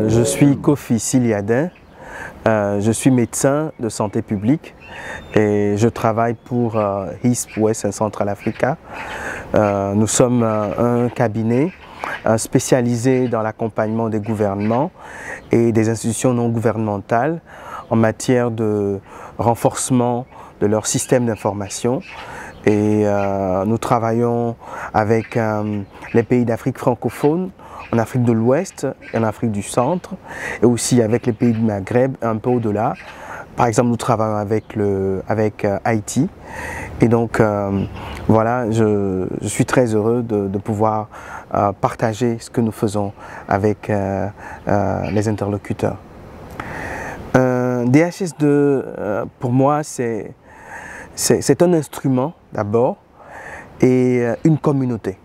Je suis Kofi Siliadin, je suis médecin de santé publique et je travaille pour HISP West and Central Africa. Nous sommes un cabinet spécialisé dans l'accompagnement des gouvernements et des institutions non gouvernementales en matière de renforcement de leur système d'information. Et nous travaillons avec les pays d'Afrique francophone, en Afrique de l'Ouest et en Afrique du Centre, et aussi avec les pays du Maghreb, un peu au-delà. Par exemple, nous travaillons avec Haïti. Et donc, voilà, je suis très heureux de pouvoir partager ce que nous faisons avec les interlocuteurs. DHS2, pour moi, c'est un instrument d'abord et une communauté.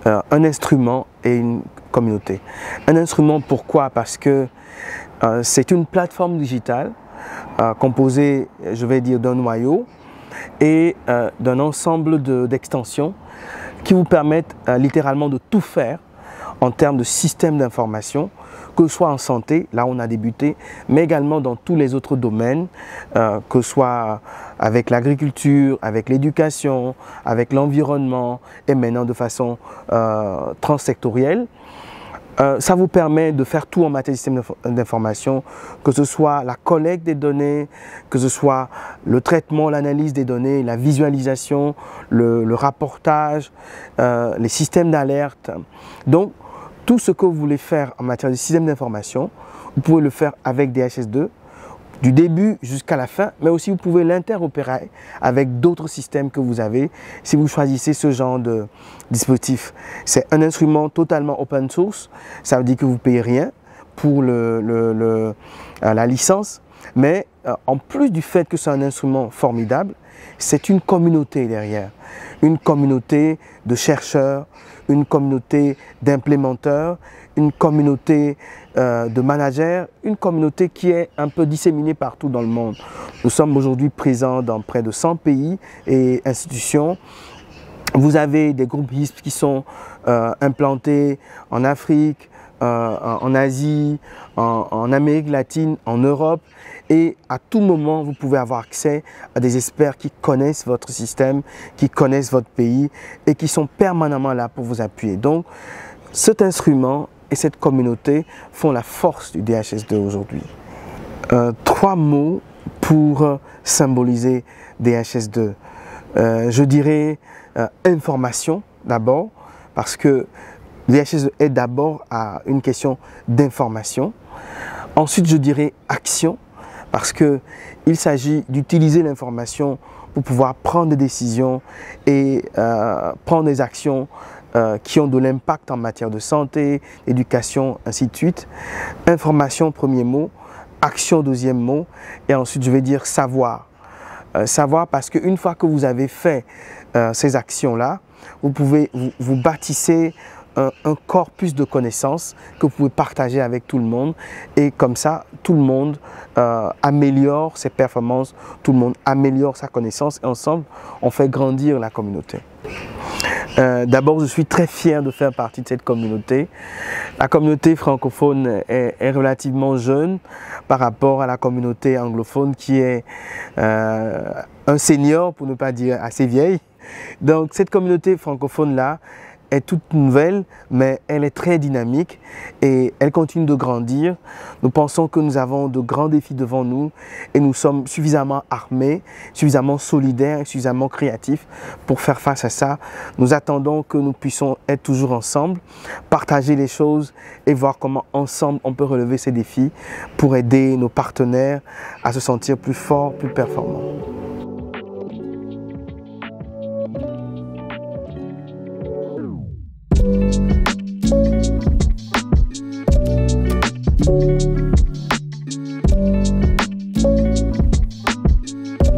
Un instrument et une communauté. Un instrument, pourquoi? Parce que c'est une plateforme digitale composée, je vais dire, d'un noyau et d'un ensemble d'extensions qui vous permettent littéralement de tout faire en termes de système d'information, que ce soit en santé, là on a débuté, mais également dans tous les autres domaines, que ce soit avec l'agriculture, avec l'éducation, avec l'environnement et maintenant de façon transsectorielle. Ça vous permet de faire tout en matière de système d'information, que ce soit la collecte des données, que ce soit le traitement, l'analyse des données, la visualisation, le rapportage, les systèmes d'alerte. Donc, tout ce que vous voulez faire en matière de système d'information, vous pouvez le faire avec DHS2, du début jusqu'à la fin, mais aussi vous pouvez l'interopérer avec d'autres systèmes que vous avez si vous choisissez ce genre de dispositif. C'est un instrument totalement open source, ça veut dire que vous ne payez rien pour la licence, mais en plus du fait que c'est un instrument formidable, c'est une communauté derrière, une communauté de chercheurs, une communauté d'implémenteurs, une communauté de managers, une communauté qui est un peu disséminée partout dans le monde. Nous sommes aujourd'hui présents dans près de 100 pays et institutions. Vous avez des groupes HISP qui sont implantés en Afrique, en Asie, en Amérique latine, en Europe. Et à tout moment, vous pouvez avoir accès à des experts qui connaissent votre système, qui connaissent votre pays et qui sont permanemment là pour vous appuyer. Donc, cet instrument et cette communauté font la force du DHS2 aujourd'hui. 3 mots pour symboliser DHS2. Je dirais information d'abord, parce que DHS2 est d'abord à une question d'information. Ensuite, je dirais action, parce qu'il s'agit d'utiliser l'information pour pouvoir prendre des décisions et prendre des actions qui ont de l'impact en matière de santé, éducation, ainsi de suite. Information, premier mot, action, deuxième mot, et ensuite je vais dire savoir. Savoir parce qu'une fois que vous avez fait ces actions-là, vous bâtissez un corpus de connaissances que vous pouvez partager avec tout le monde et comme ça, tout le monde améliore ses performances, tout le monde améliore sa connaissance et ensemble, on fait grandir la communauté. D'abord, je suis très fier de faire partie de cette communauté. La communauté francophone est relativement jeune par rapport à la communauté anglophone qui est un senior, pour ne pas dire assez vieille. Donc cette communauté francophone-là est toute nouvelle, mais elle est très dynamique et elle continue de grandir. Nous pensons que nous avons de grands défis devant nous et nous sommes suffisamment armés, suffisamment solidaires et suffisamment créatifs pour faire face à ça. Nous attendons que nous puissions être toujours ensemble, partager les choses et voir comment ensemble on peut relever ces défis pour aider nos partenaires à se sentir plus forts, plus performants.